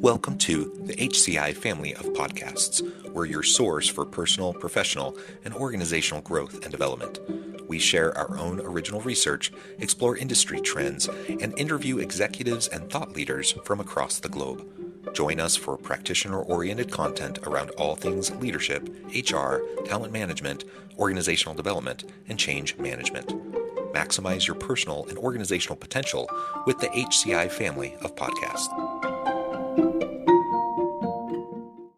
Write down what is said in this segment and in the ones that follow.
Welcome to the HCI family of podcasts. We're your source for personal, professional, and organizational growth and development. We share our own original research, explore industry trends, and interview executives and thought leaders from across the globe. Join us for practitioner-oriented content around all things leadership, HR, talent management, organizational development, and change management. Maximize your personal and organizational potential with the HCI family of podcasts.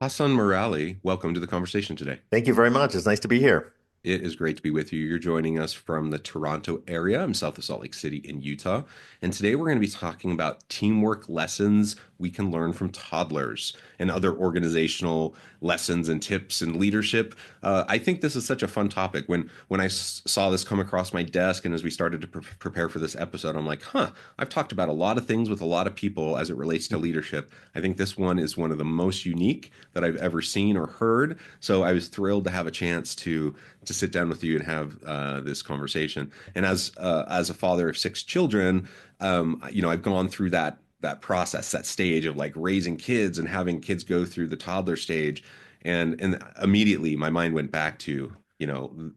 Hasan Merali, welcome to the conversation today. Thank you very much. It's nice to be here. It is great to be with you. You're joining us from the Toronto area. I'm south of Salt Lake City in Utah. And today we're going to be talking about teamwork lessons we can learn from toddlers and other organizational lessons and tips and leadership. I think this is such a fun topic. When I saw this come across my desk and as we started to prepare for this episode, I'm like, I've talked about a lot of things with a lot of people as it relates to leadership. I think this one is one of the most unique that I've ever seen or heard. So I was thrilled to have a chance to sit down with you and have this conversation. And as a father of 6 children, I've gone through that process, that stage of like raising kids and having kids go through the toddler stage. And immediately my mind went back to,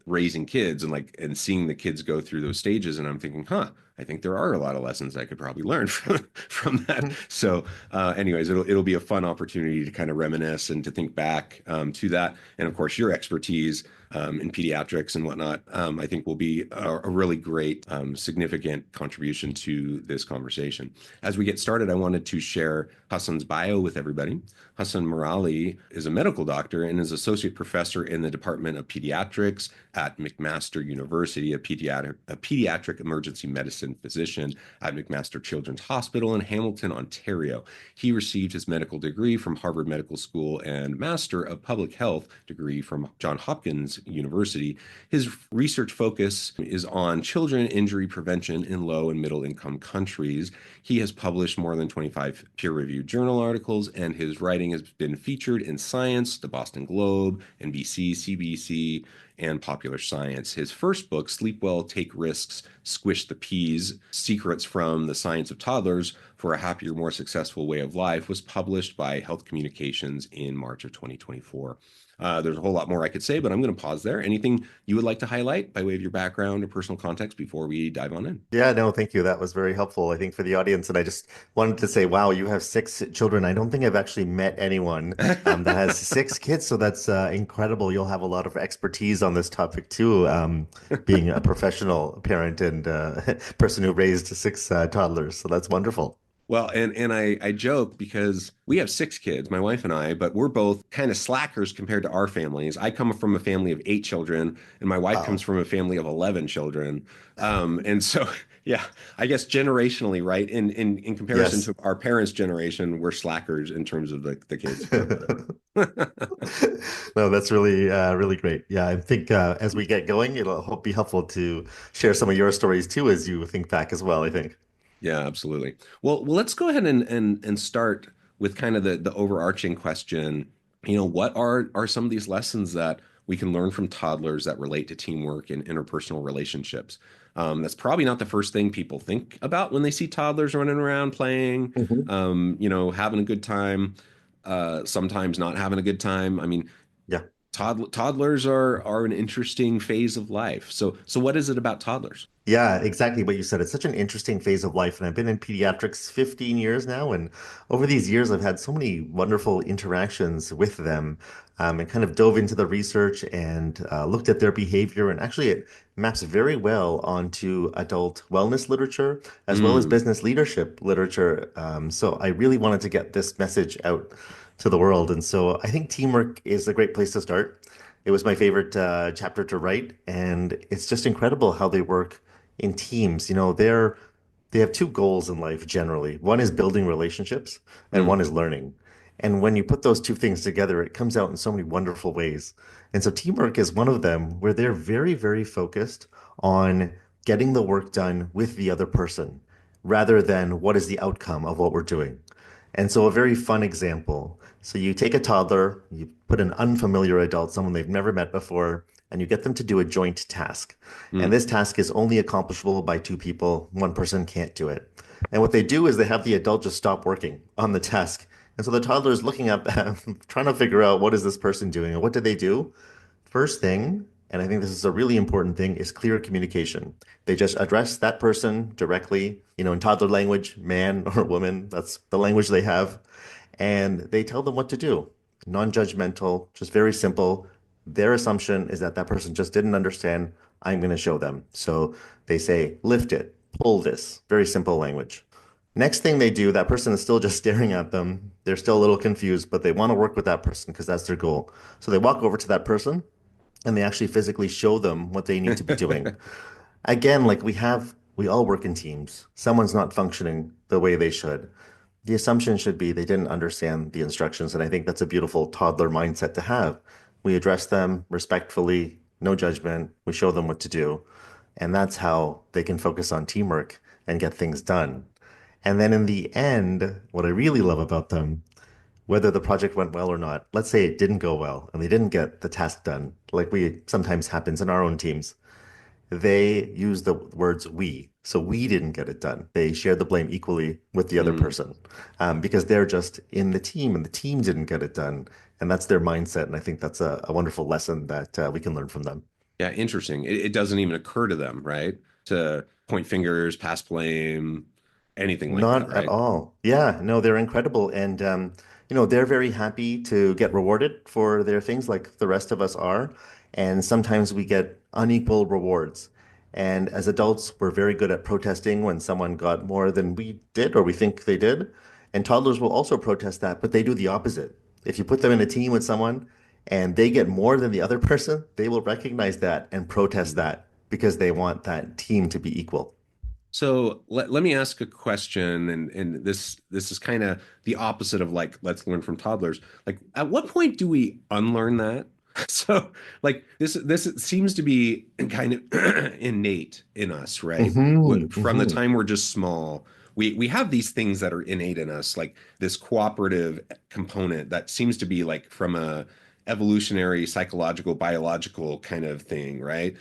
raising kids and seeing the kids go through those stages. And I'm thinking, I think there are a lot of lessons I could probably learn from that. So anyways, it'll be a fun opportunity to kind of reminisce and to think back to that. And of course, your expertise in pediatrics and whatnot, I think will be a really great, significant contribution to this conversation. As we get started, I wanted to share Hasan's bio with everybody. Hasan Merali is a medical doctor and is associate professor in the Department of Pediatrics at McMaster University, a pediatric emergency medicine physician at McMaster Children's Hospital in Hamilton, Ontario. He received his medical degree from Harvard Medical School and Master of Public Health degree from Johns Hopkins University. His research focus is on children injury prevention in low and middle income countries. He has published more than 25 peer-reviewed journal articles, and his writing has been featured in Science, the Boston Globe, NBC, CBC, and Popular Science. His first book, Sleep Well, Take Risks, Squish the Peas, Secrets from the Science of Toddlers for a Happier, More Successful Way of Life, was published by Health Communications in March of 2024. There's a whole lot more I could say, but I'm going to pause there. Anything you would like to highlight by way of your background or personal context before we dive on in? Yeah, no, thank you. That was very helpful, I think, for the audience. And I just wanted to say, wow, you have 6 children. I don't think I've actually met anyone that has 6 kids. So that's incredible. You'll have a lot of expertise on this topic too, being a professional parent and person who raised 6 toddlers. So that's wonderful. Well, and I joke because we have 6 kids, my wife and I, but we're both kind of slackers compared to our families. I come from a family of 8 children, and my wife comes from a family of 11 children. And so, yeah, I guess generationally, right? In comparison to our parents' generation, we're slackers in terms of the kids. No, that's really, really great. Yeah, I think as we get going, it'll be helpful to share some of your stories too as you think back as well, I think. Yeah, absolutely. Well, let's go ahead and start with kind of the overarching question. What are some of these lessons that we can learn from toddlers that relate to teamwork and interpersonal relationships? That's probably not the first thing people think about when they see toddlers running around playing, having a good time, sometimes not having a good time. I mean, Yeah. toddlers are an interesting phase of life. So what is it about toddlers? Yeah, exactly what you said. It's such an interesting phase of life. And I've been in pediatrics 15 years now. And over these years, I've had so many wonderful interactions with them and kind of dove into the research and looked at their behavior. And actually, it maps very well onto adult wellness literature as well as business leadership literature. So I really wanted to get this message out to the world. And so I think teamwork is a great place to start. It was my favorite chapter to write. And it's just incredible how they work in teams. They have 2 goals in life generally. One is building relationships and one is learning. And when you put those 2 things together, it comes out in so many wonderful ways. And so teamwork is one of them where they're very, very focused on getting the work done with the other person rather than what is the outcome of what we're doing. And so a very fun example. So you take a toddler, you put an unfamiliar adult, someone they've never met before, and you get them to do a joint task. And this task is only accomplishable by 2 people. One person can't do it. And what they do is they have the adult just stop working on the task And so the toddler is looking up, trying to figure out what is this person doing and what did they do? First thing, and I think this is a really important thing, is clear communication. They just address that person directly, in toddler language, man or woman, that's the language they have. And they tell them what to do. Non-judgmental, just very simple. Their assumption is that that person just didn't understand. I'm going to show them. So they say, lift it, pull this, very simple language. Next thing they do, that person is still just staring at them. They're still a little confused, but they want to work with that person because that's their goal. So they walk over to that person and they actually physically show them what they need to be doing. Again, like we all work in teams. Someone's not functioning the way they should. The assumption should be they didn't understand the instructions. And I think that's a beautiful toddler mindset to have. We address them respectfully, no judgment. We show them what to do. And that's how they can focus on teamwork and get things done. And then in the end, what I really love about them, whether the project went well or not, let's say it didn't go well and they didn't get the task done, like we sometimes happens in our own teams, they use the words we. So we didn't get it done. They share the blame equally with the other Mm. person because they're just in the team and the team didn't get it done. And that's their mindset. And I think that's a wonderful lesson that we can learn from them. Yeah, interesting. It doesn't even occur to them, right? To point fingers, pass blame, anything like that, Not at right? all. Yeah, no, they're incredible. And, they're very happy to get rewarded for their things like the rest of us are. And sometimes we get unequal rewards. And as adults, we're very good at protesting when someone got more than we did or we think they did. And toddlers will also protest that, but they do the opposite. If you put them in a team with someone and they get more than the other person, they will recognize that and protest Mm. that because they want that team to be equal. So let me ask a question, and this is kind of the opposite of like let's learn from toddlers. Like, at what point do we unlearn that? So like this seems to be kind of innate in us, right? Hmm. From the Hmm. time we're just small, we have these things that are innate in us, like this cooperative component that seems to be like from a evolutionary, psychological, biological kind of thing, right?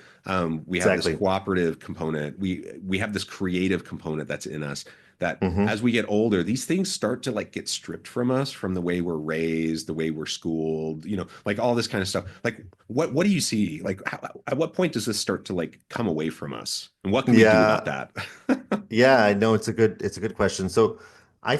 We have this Exactly. cooperative component. We have this creative component that's in us that Hmm. as we get older, these things start to like get stripped from us from the way we're raised, the way we're schooled, like all this kind of stuff. Like what do you see? Like at what point does this start to like come away from us? And what can we do about Yeah, that? yeah, I know it's a good question. So I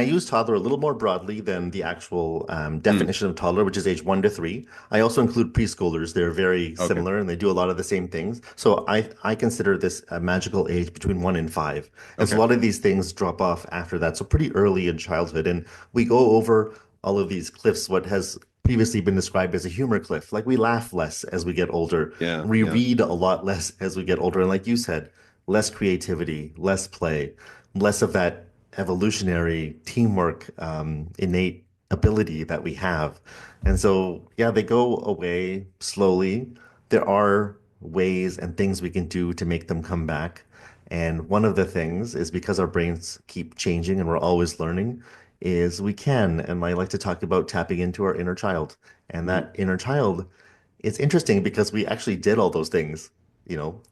use toddler a little more broadly than the actual Mm, definition of toddler, which is age 1 to 3. I also include preschoolers. They're very okay. similar and they do a lot of the same things. So I consider this a magical age between 1 and 5. And so a Okay. lot of these things drop off after that. So pretty early in childhood. And we go over all of these cliffs, what has previously been described as a humor cliff. Like we laugh less as we get older. Yeah, We yeah. read a lot less as we get older. And like you said, less creativity, less play, less of that evolutionary teamwork, innate ability that we have. And so, yeah, they go away slowly. There are ways and things we can do to make them come back. And one of the things is because our brains keep changing and we're always learning, is we can. And I like to talk about tapping into our inner child. And Mhm. that inner child, it's interesting because we actually did all those things,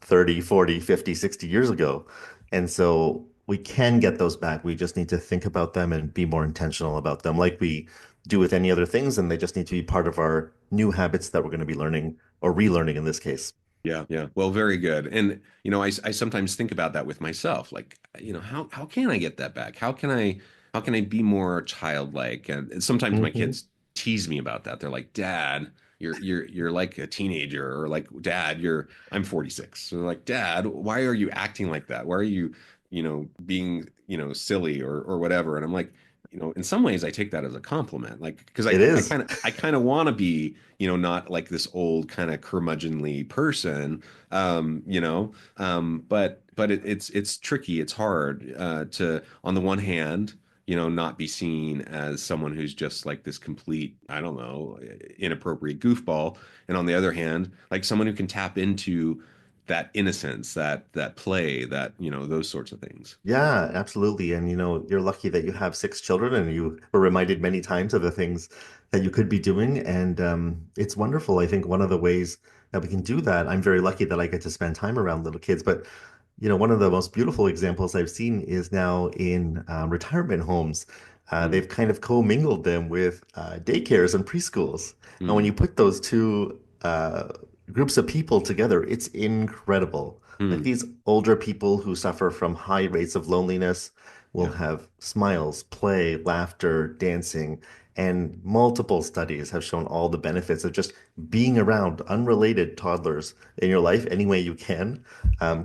30, 40, 50, 60 years ago. And so we can get those back. We just need to think about them and be more intentional about them, like we do with any other things. And they just need to be part of our new habits that we're going to be learning or relearning in this case. Yeah, yeah. Well, very good. And I sometimes think about that with myself. Like, how can I get that back? How can I be more childlike? And sometimes my Hmm. kids tease me about that. They're like, "Dad, you're like a teenager," or like, "Dad, I'm 46." So they're like, "Dad, why are you acting like that? Why are you, being, silly or whatever?" And I'm like, in some ways I take that as a compliment. Like, because I It I is. kind of I kind of want to be not like this old kind of curmudgeonly person, but it's tricky. It's hard to, on the one hand, not be seen as someone who's just like this complete, I don't know, inappropriate goofball, and on the other hand, like someone who can tap into that innocence, that play, that those sorts of things. Yeah, absolutely. And you're lucky that you have 6 children and you were reminded many times of the things that you could be doing. And it's wonderful. I think one of the ways that we can do that, I'm very lucky that I get to spend time around little kids. But one of the most beautiful examples I've seen is now in retirement homes. Mm, they've kind of commingled them with daycares and preschools. And when you mm, put those two groups of people together, it's incredible. Like mm. these older people who suffer from high rates of loneliness will Yeah. have smiles, play, laughter, dancing, and multiple studies have shown all the benefits of just being around unrelated toddlers in your life any way you can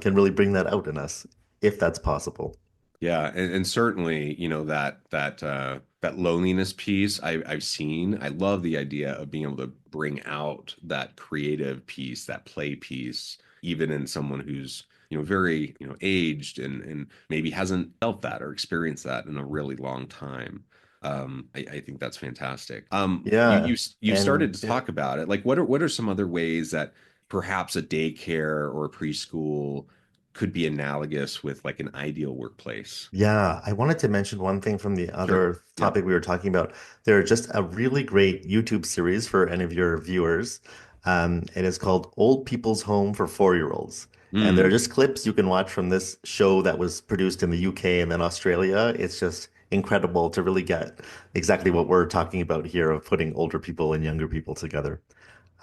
really bring that out in us, if that's possible. Yeah, and certainly, that loneliness piece I've seen. I love the idea of being able to bring out that creative piece, that play piece, even in someone who's, very, aged and maybe hasn't felt that or experienced that in a really long time. I think that's fantastic. Yeah. You started And to yeah. talk about it. Like, what are some other ways that perhaps a daycare or a preschool could be analogous with like an ideal workplace? Yeah, I wanted to mention one thing from the Sure. other Yeah. topic we were talking about. There's just a really great YouTube series for any of your viewers. It is called Old People's Home for Four-Year-Olds. And they're Mm, just clips you can watch from this show that was produced in the UK and then Australia. It's just incredible to really get exactly what we're talking about here of putting older people and younger people together.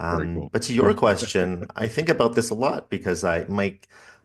very cool. But to your question, I think about this a lot because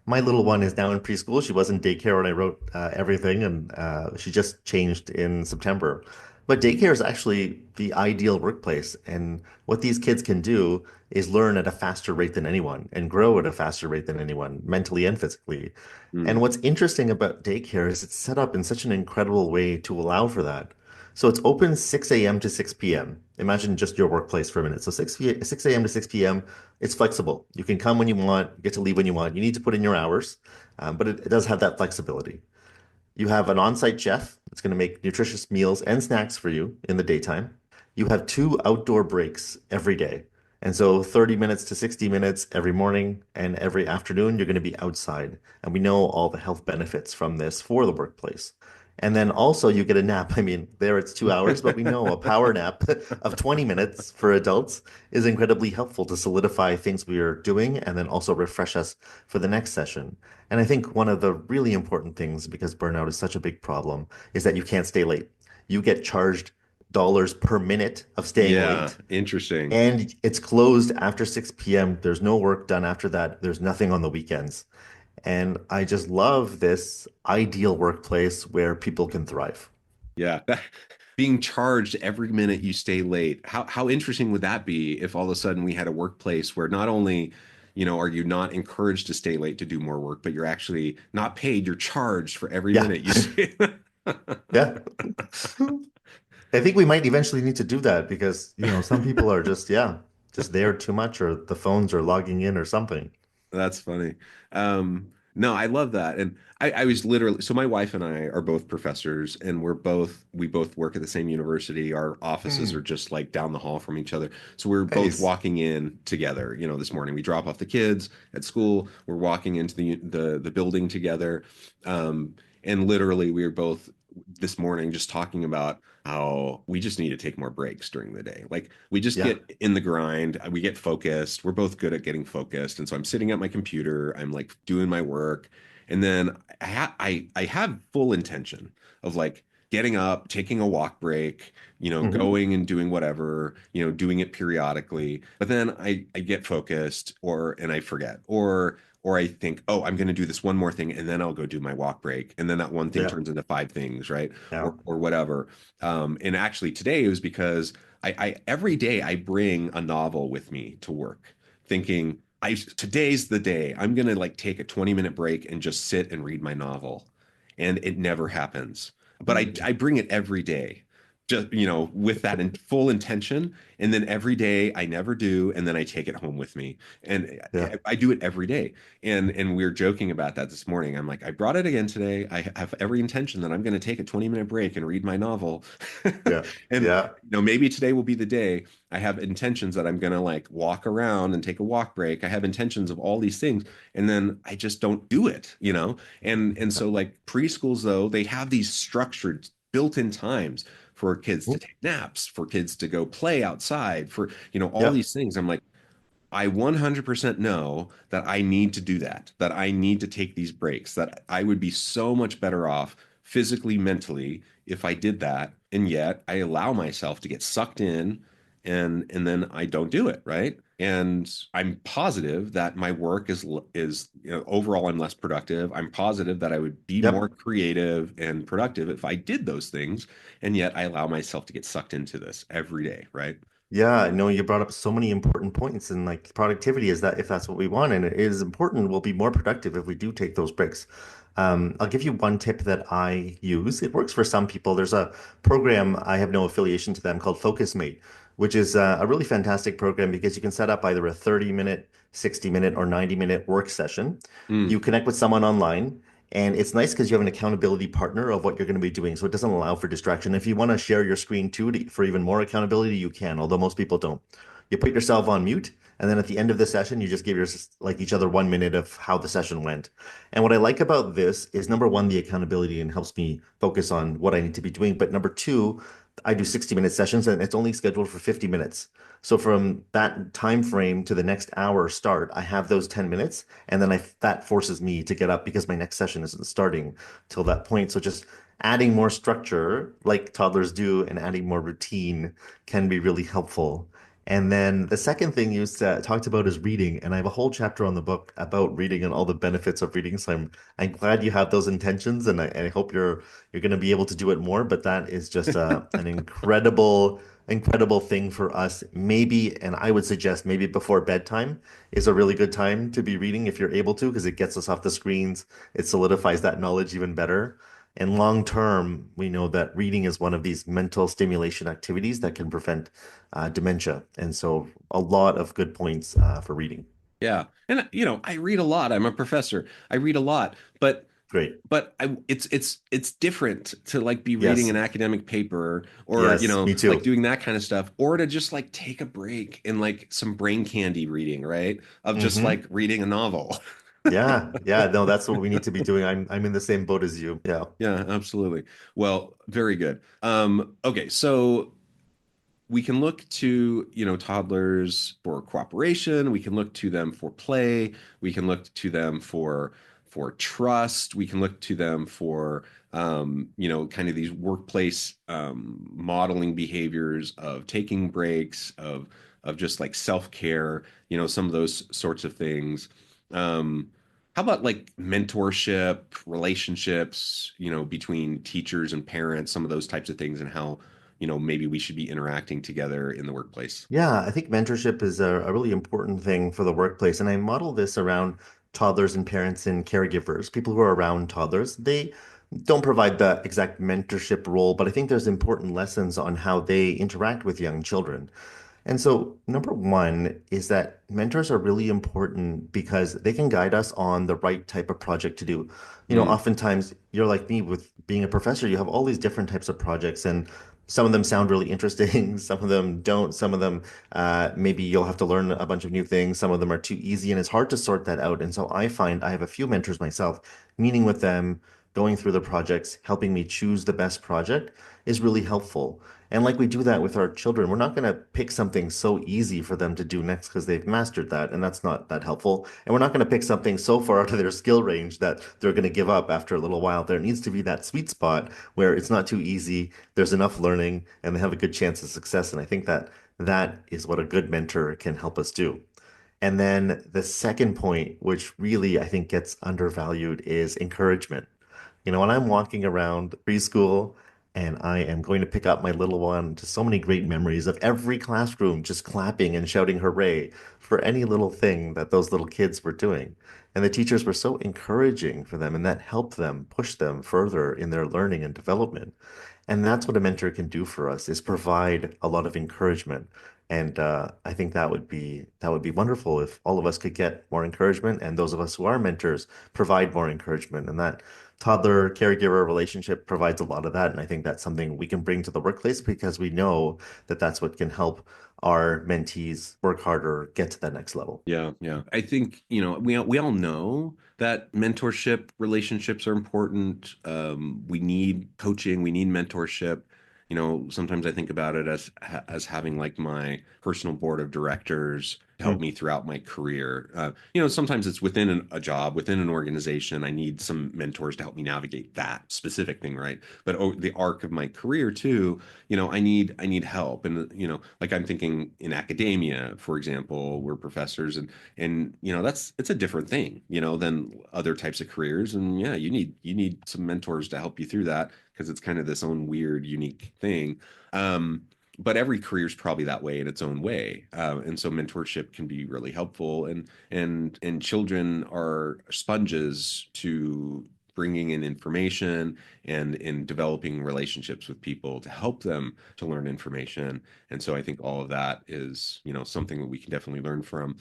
my little one is now in preschool. She was in daycare when I wrote everything, and she just changed in September. But daycare is actually the ideal workplace, and what these kids can do is learn at a faster rate than anyone and grow at a faster rate than anyone, mentally and physically. And Mm, what's interesting about daycare is it's set up in such an incredible way to allow for that. So it's open 6 a.m. to 6 p.m. Imagine just your workplace for a minute. So 6 a.m. to 6 p.m., it's flexible. You can come when you want, you get to leave when you want. You need to put in your hours, but it does have that flexibility. You have an on-site chef that's going to make nutritious meals and snacks for you in the daytime. You have two outdoor breaks every day. And so 30 minutes to 60 minutes every morning and every afternoon, you're going to be outside. And we know all the health benefits from this for the workplace. And then also you get a nap. I mean, there it's 2 hours, but we know a power nap of 20 minutes for adults is incredibly helpful to solidify things we are doing and then also refresh us for the next session. And I think one of the really important things, because burnout is such a big problem, is that you can't stay late. You get charged dollars per minute of staying yeah, late, interesting. and it's closed after 6 p.m. There's no work done after that. There's nothing on the weekends. And I just love this ideal workplace where people can thrive. Yeah. Being charged every minute you stay late. How interesting would that be if all of a sudden we had a workplace where not only, are you not encouraged to stay late to do more work, but you're actually not paid, you're charged for every Yeah. minute you stay. Yeah. I think we might eventually need to do that because, some people are just, yeah, just there too much or the phones are logging in or something. That's funny. No, I love that. And I was literally, so my wife and I are both professors and we both work at the same university. Our offices are Mm, just like down the hall from each other. So we're both nice. walking in together, this morning. We drop off the kids at school. We're walking into the building together. And literally we were both this morning just talking about how we just need to take more breaks during the day. Like we just Yeah. get in the grind, we get focused. We're both good at getting focused. And so I'm sitting at my computer, I'm like doing my work. And then I have full intention of like getting up, taking a walk break, Hmm. going and doing whatever, doing it periodically. But then I get focused and I forget. Or I think, oh, I'm going to do this one more thing and then I'll go do my walk break. And then that one thing Yeah. turns into five things, right? Yeah. Or whatever. And actually today it was because I every day I bring a novel with me to work, thinking today's the day I'm gonna like take a 20-minute break and just sit and read my novel. And it never happens. But I bring it every day, just with that in full intention. And then every day I never do, and then I take it home with me. And Yeah. I do it every day. And we are joking about that this morning. I'm like, I brought it again today. I have every intention that I'm going to take a 20-minute break and read my novel. Yeah. And Yeah. maybe today will be the day. I have intentions that I'm going to like walk around and take a walk break. I have intentions of all these things, and then I just don't do it. And so like preschools though, they have these structured built-in times for kids to Mhm. take naps, for kids to go play outside, for all Yeah. these things. I'm like, I 100% know that I need to do that I need to take these breaks, that I would be so much better off physically, mentally, if I did that. and yet I allow myself to get sucked in, and then I don't do it, right? And I'm positive that my work is overall I'm less productive. I'm positive that I would be more Yep. creative and productive if I did those things, and yet I allow myself to get sucked into this every day, right? Yeah, no, you brought up so many important points, and like productivity is that if that's what we want, and it is important, we'll be more productive if we do take those breaks. I'll give you one tip that I use. It works for some people. There's a program, I have no affiliation to them, called Focus Mate, which is a really fantastic program because you can set up either a 30-minute, 60-minute, or 90-minute work session. You Mm, connect with someone online. And it's nice because you have an accountability partner of what you're going to be doing. So it doesn't allow for distraction. If you want to share your screen too for even more accountability, you can, although most people don't. You put yourself on mute, and then at the end of the session, you just give your like each other 1 minute of how the session went. And what I like about this is number one, the accountability and helps me focus on what I need to be doing. But number two, I do 60-minute sessions and it's only scheduled for 50 minutes. So from that time frame to the next hour start, I have those 10 minutes and then that forces me to get up because my next session isn't starting till that point. So just adding more structure like toddlers do and adding more routine can be really helpful. And then the second thing you talked about is reading, and I have a whole chapter on the book about reading and all the benefits of reading. So I'm glad you have those intentions, and I hope you're going to be able to do it more. But that is just an incredible thing for us. Maybe, and I would suggest maybe before bedtime is a really good time to be reading if you're able to, because it gets us off the screens. It solidifies that knowledge even better. And long term, we know that reading is one of these mental stimulation activities that can prevent dementia. And so, a lot of good points for reading. yeah. And I read a lot. I'm a professor. I read a lot, but Great. it's different to like be reading Yes. an academic paper, or Yes. Me like too. doing that kind of stuff, or to just like take a break and like some brain candy reading, right? Of just Hmm. like reading a novel. Yeah. Yeah. No, that's what we need to be doing. I'm in the same boat as you. Yeah. Yeah, absolutely. Well, very good. Okay, so we can look to, toddlers for cooperation. We can look to them for play. We can look to them for trust. We can look to them for, kind of these workplace modeling behaviors of taking breaks, of just like self-care, some of those sorts of things. How about like mentorship, relationships, between teachers and parents, some of those types of things, and how maybe we should be interacting together in the workplace. Yeah, I think mentorship is a really important thing for the workplace. And I model this around toddlers and parents and caregivers, people who are around toddlers. They don't provide the exact mentorship role, but I think there's important lessons on how they interact with young children. And so, number one is that mentors are really important because they can guide us on the right type of project to do. Mm, Oftentimes you're like me with being a professor, you have all these different types of projects, and some of them sound really interesting, some of them don't, some of them maybe you'll have to learn a bunch of new things, some of them are too easy, and it's hard to sort that out. And so, I find I have a few mentors myself, meeting with them, going through the projects, helping me choose the best project is really helpful. And like we do that with our children, we're not going to pick something so easy for them to do next because they've mastered that, and that's not that helpful. And we're not going to pick something so far out of their skill range that they're going to give up after a little while. There needs to be that sweet spot where it's not too easy, there's enough learning, and they have a good chance of success. And I think that that is what a good mentor can help us do. And then the second point, which really I think gets undervalued, is encouragement. When I'm walking around preschool and I am going to pick up my little one, just so many great memories of every classroom just clapping and shouting hooray for any little thing that those little kids were doing. And the teachers were so encouraging for them, and that helped them push them further in their learning and development. And that's what a mentor can do for us is provide a lot of encouragement. And I think that would be wonderful if all of us could get more encouragement, and those of us who are mentors provide more encouragement. And that toddler caregiver relationship provides a lot of that. And I think that's something we can bring to the workplace because we know that that's what can help our mentees work harder, get to that next level. yeah, yeah. I think, we all know that mentorship relationships are important. We need coaching, we need mentorship. Sometimes I think about it as having like my personal board of directors, help me throughout my career. Sometimes it's within a job, within an organization. I need some mentors to help me navigate that specific thing, right? But the arc of my career too, I need help. And like I'm thinking in academia, for example, we're professors, and it's a different thing, than other types of careers. And yeah, you need some mentors to help you through that because it's kind of this own weird, unique thing. But every career is probably that way in its own way, and so mentorship can be really helpful. And children are sponges to bringing in information and in developing relationships with people to help them to learn information. And so I think all of that is, something that we can definitely learn from.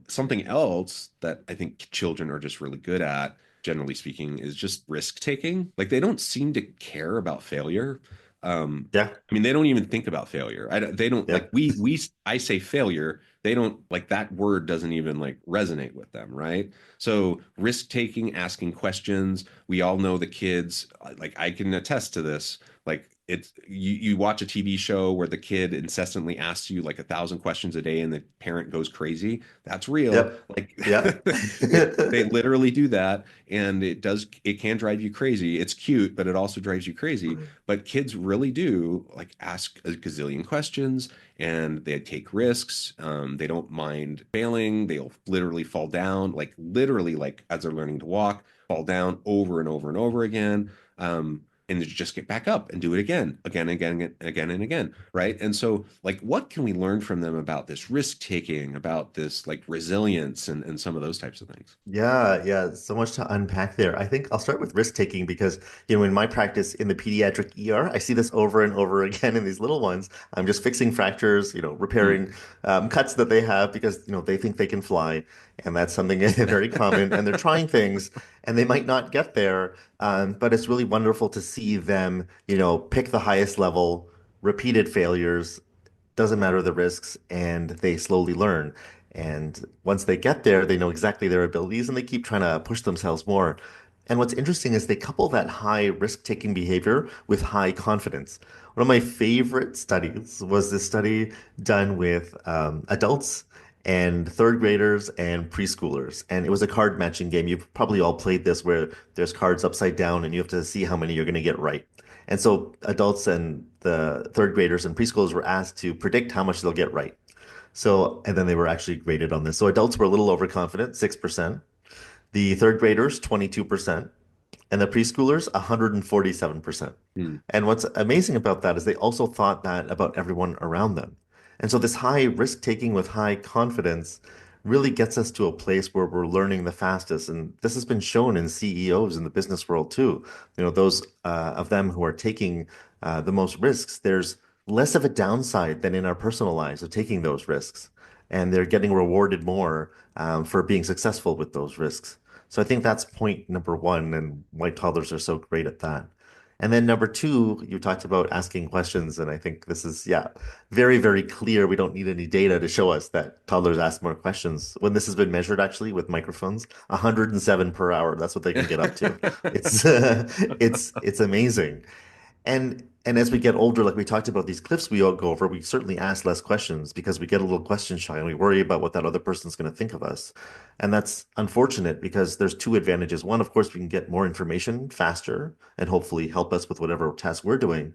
Something else that I think children are just really good at, generally speaking, is just risk taking. Like they don't seem to care about failure. Yeah. I mean, they don't even think about failure. They don't Yeah. like I say failure. They don't like that word doesn't even like resonate with them, right? So risk taking, asking questions. We all know the kids, like I can attest to this. Like it's you watch a TV show where the kid incessantly asks you like 1,000 questions a day and the parent goes crazy. That's real. Yep. Like Yeah. they literally do that, and it can drive you crazy. It's cute, but it also drives you crazy. But kids really do like ask a gazillion questions and they take risks. They don't mind failing. They'll literally fall down, like literally, like as they're learning to walk, fall down over and over and over again. And they just get back up and do it again, again, again, again, and again, right? And so, like, what can we learn from them about this risk taking, about this like resilience, and some of those types of things? Yeah, yeah, so much to unpack there. I think I'll start with risk taking because, in my practice in the pediatric ER, I see this over and over again in these little ones. I'm just fixing fractures, Hmm. repairing cuts that they have because, they think they can fly. And that's something very common. And they're trying things and they might not get there. But it's really wonderful to see them, pick the highest level, repeated failures, doesn't matter the risks, and they slowly learn. And once they get there, they know exactly their abilities and they keep trying to push themselves more. And what's interesting is they couple that high risk-taking behavior with high confidence. One of my favorite studies was this study done with adults and third graders and preschoolers. And it was a card matching game. You've probably all played this where there's cards upside down and you have to see how many you're going to get right. And so adults and the third graders and preschoolers were asked to predict how much they'll get right. So, and then they were actually graded on this. So adults were a little overconfident, 6%. The third graders, 22%. And the preschoolers, 147%. Hmm. And what's amazing about that is they also thought that about everyone around them. And so this high risk taking with high confidence really gets us to a place where we're learning the fastest. And this has been shown in CEOs in the business world too. Those of them who are taking the most risks, there's less of a downside than in our personal lives of taking those risks. And they're getting rewarded more for being successful with those risks. So I think that's point number one, and why toddlers are so great at that. And then number two, you talked about asking questions, and I think this is, yeah, very, very clear. We don't need any data to show us that toddlers ask more questions. When this has been measured actually with microphones, 107 per hour, that's what they can get up to. It's it's amazing. And as we get older, like we talked about these cliffs we all go over, we certainly ask less questions because we get a little question shy and we worry about what that other person's going to think of us. And that's unfortunate because there's two advantages. One, of course, we can get more information faster and hopefully help us with whatever task we're doing.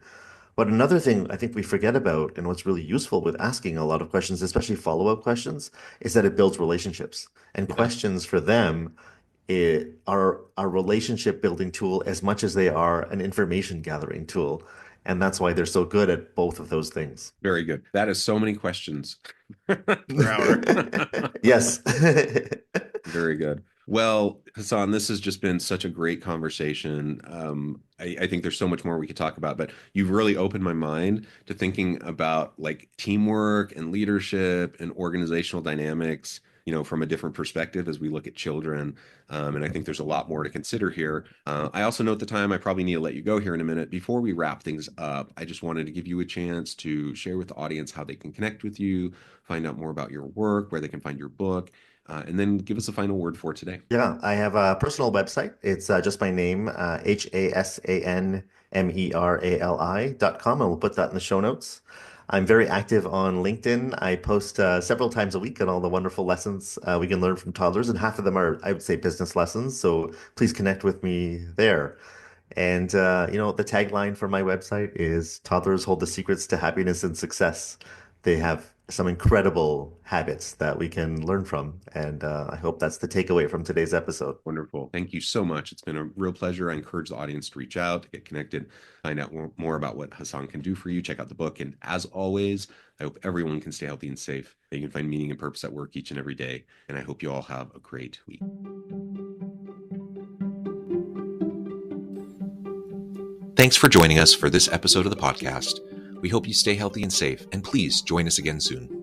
But another thing I think we forget about, and what's really useful with asking a lot of questions, especially follow-up questions, is that it builds relationships. And Yeah. questions for them are a relationship building tool as much as they are an information gathering tool. And that's why they're so good at both of those things. Very good. That is so many questions per hour. Yes. Very good. Well, Hassan, this has just been such a great conversation. I think there's so much more we could talk about, but you've really opened my mind to thinking about like teamwork and leadership and organizational dynamics, from a different perspective as we look at children. And I think there's a lot more to consider here. I also note the time. I probably need to let you go here in a minute. Before we wrap things up, I just wanted to give you a chance to share with the audience how they can connect with you, find out more about your work, where they can find your book, and then give us a final word for today. Yeah, I have a personal website. It's just my name, HasanMerali.com, and we'll put that in the show notes. I'm very active on LinkedIn. I post several times a week on all the wonderful lessons we can learn from toddlers, and half of them are, I would say, business lessons. So please connect with me there. And the tagline for my website is "Toddlers hold the secrets to happiness and success." They have some incredible habits that we can learn from, and I hope that's the takeaway from today's episode. Wonderful. Thank you so much. It's been a real pleasure. I encourage the audience to reach out, to get connected, find out more about what Hasan can do for you. Check out the book. And as always, I hope everyone can stay healthy and safe. That you can find meaning and purpose at work each and every day. And I hope you all have a great week. Thanks for joining us for this episode of the podcast. We hope you stay healthy and safe, and please join us again soon.